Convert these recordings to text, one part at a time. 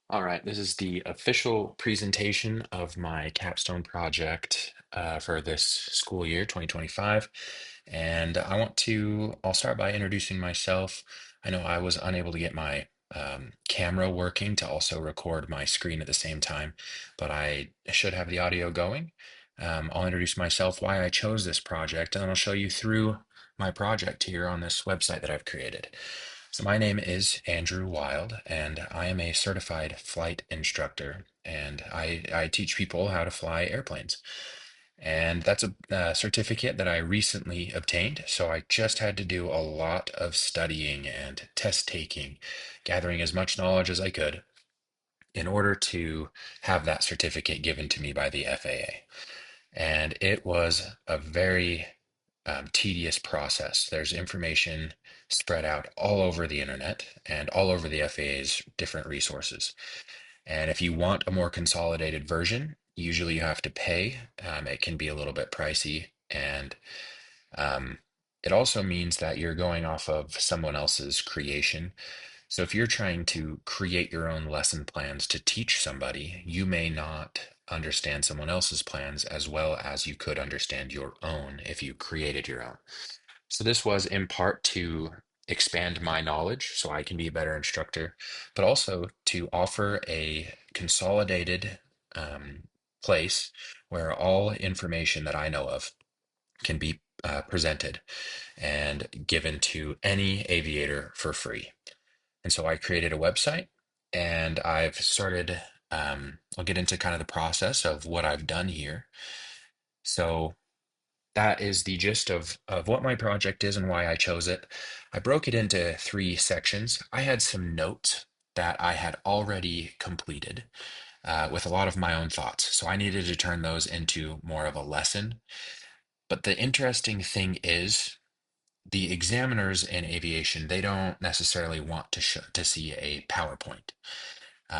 All right, this is the official presentation of my capstone project for this school year, 2025. And I'll start by introducing myself. I know I was unable to get my camera working to also record my screen at the same time, but I should have the audio going. I'll introduce myself, why I chose this project, and then I'll show you through my project here on this website that I've created. So my name is Andrew Wild, and I am a certified flight instructor, and I teach people how to fly airplanes. And that's a certificate that I recently obtained. So I just had to do a lot of studying and test taking, gathering as much knowledge as I could in order to have that certificate given to me by the FAA. And it was a very tedious process. There's information spread out all over the internet and all over the FAA's different resources. And if you want a more consolidated version, usually you have to pay. It can be a little bit pricey. And um, it also means that you're going off of someone else's creation. So if you're trying to create your own lesson plans to teach somebody, you may not understand someone else's plans as well as you could understand your own if you created your own. So this was in part to expand my knowledge so I can be a better instructor, but also to offer a consolidated place where all information that I know of can be presented and given to any aviator for free. And so I created a website and I've started, I'll get into kind of the process of what I've done here. So that is the gist of what my project is and why I chose it. I broke it into three sections. I had some notes that I had already completed with a lot of my own thoughts. So I needed to turn those into more of a lesson. But the interesting thing is, the examiners in aviation, they don't necessarily want to see a PowerPoint.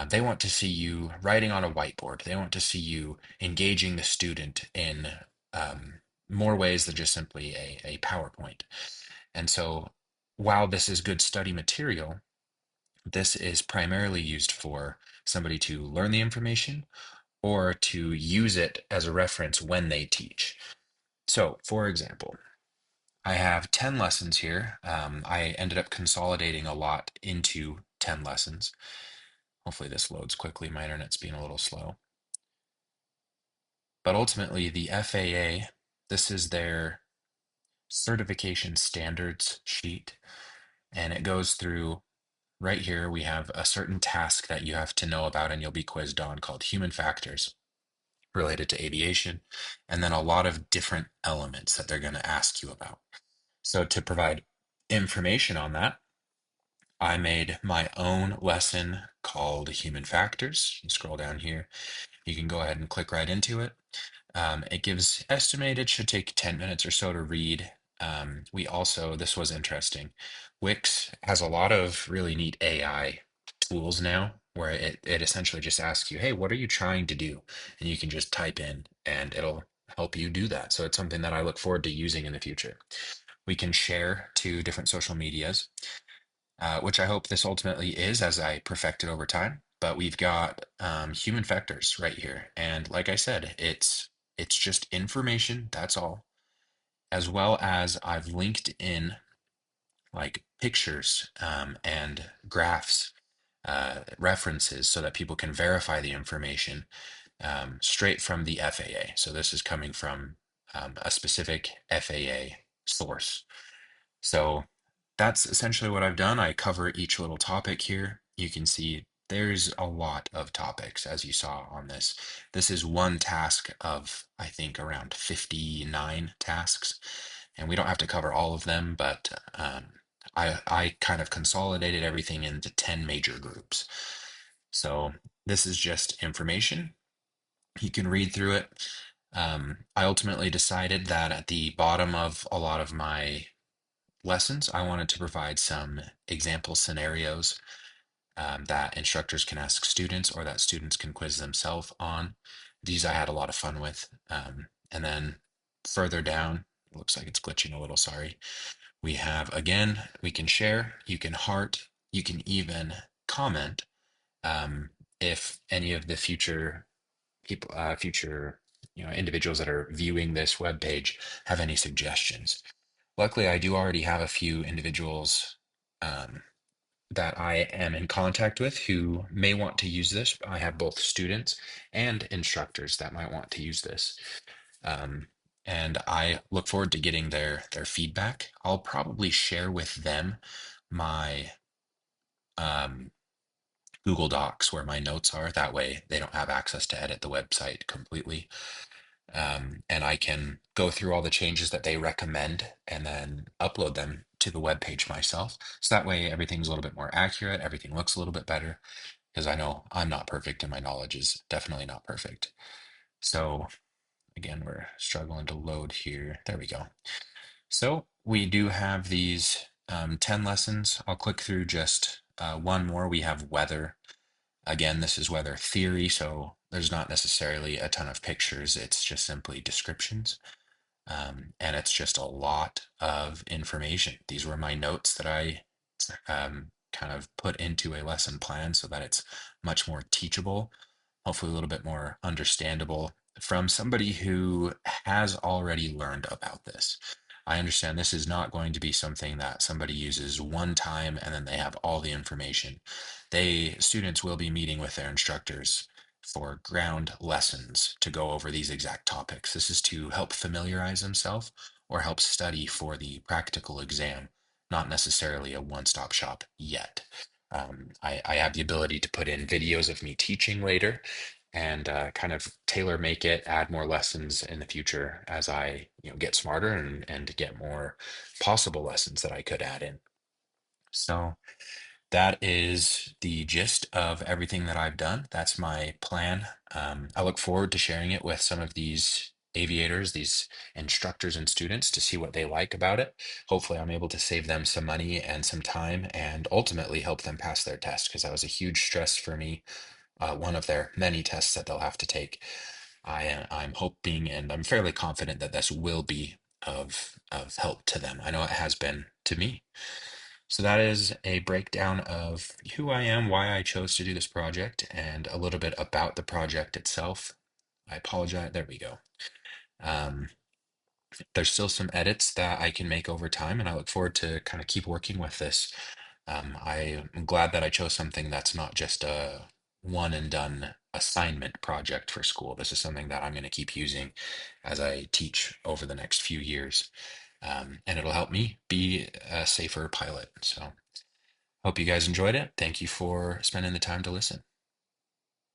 They want to see you writing on a whiteboard. They want to see you engaging the student in more ways than just simply a PowerPoint. And so, while this is good study material, this is primarily used for somebody to learn the information or to use it as a reference when they teach. So, for example, I have 10 lessons here. I ended up consolidating a lot into 10 lessons. Hopefully this loads quickly. My internet's being a little slow. But ultimately, the FAA, this is their certification standards sheet, and it goes through right here. We have a certain task that you have to know about and you'll be quizzed on called human factors related to aviation, and then a lot of different elements that they're going to ask you about. So, to provide information on that, I made my own lesson called Human Factors. You scroll down here, you can go ahead and click right into it. It gives estimated, should take 10 minutes or so to read. We also, this was interesting, Wix has a lot of really neat AI tools now where it essentially just asks you, hey, what are you trying to do? And you can just type in and it'll help you do that. So it's something that I look forward to using in the future. We can share to different social medias, which I hope this ultimately is as I perfect it over time. But we've got human factors right here, and like I said, it's just information. That's all. As well as I've linked in like pictures and graphs, references, so that people can verify the information straight from the FAA. So this is coming from a specific FAA source. So that's essentially what I've done. I cover each little topic here. You can see there's a lot of topics as you saw on this. This is one task of, I think, around 59 tasks. And we don't have to cover all of them, but I kind of consolidated everything into 10 major groups. So this is just information. You can read through it. I ultimately decided that at the bottom of a lot of my lessons, I wanted to provide some example scenarios that instructors can ask students or that students can quiz themselves on. These I had a lot of fun with. And then further down, looks like it's glitching a little, sorry. We have, again, we can share, you can heart, you can even comment. Um, if any of the future individuals that are viewing this web page have any suggestions. Luckily, I do already have a few individuals um, that I am in contact with who may want to use this. I have both students and instructors that might want to use this. Um, and I look forward to getting their feedback. I'll probably share with them my um, Google Docs where my notes are. That way, they don't have access to edit the website completely. And I can go through all the changes that they recommend and then upload them to the web page myself. So that way, everything's a little bit more accurate. Everything looks a little bit better because I know I'm not perfect and my knowledge is definitely not perfect. So again, we're struggling to load here. There we go. So we do have these 10 lessons. I'll click through just one more. We have weather. Again, this is weather theory, so there's not necessarily a ton of pictures. It's just simply descriptions. And it's just a lot of information. These were my notes that I kind of put into a lesson plan so that it's much more teachable, hopefully a little bit more understandable from somebody who has already learned about this. I understand this is not going to be something that somebody uses one time and then they have all the information. Students will be meeting with their instructors for ground lessons to go over these exact topics. This is to help familiarize themselves or help study for the practical exam, not necessarily a one-stop shop yet. I have the ability to put in videos of me teaching later and kind of tailor make it, add more lessons in the future as I get smarter and get more possible lessons that I could add in. So that is the gist of everything that I've done. That's my plan. I look forward to sharing it with some of these aviators, these instructors and students to see what they like about it. Hopefully, I'm able to save them some money and some time and ultimately help them pass their test because that was a huge stress for me. One of their many tests that they'll have to take. I'm hoping and I'm fairly confident that this will be of help to them. I know it has been to me. So that is a breakdown of who I am, why I chose to do this project, and a little bit about the project itself. I apologize. There we go. Um, there's still some edits that I can make over time, and I look forward to kind of keep working with this. I am glad that I chose something that's not just a one and done assignment project for school. This is something that I'm going to keep using as I teach over the next few years. And it'll help me be a safer pilot. So hope you guys enjoyed it. Thank you for spending the time to listen.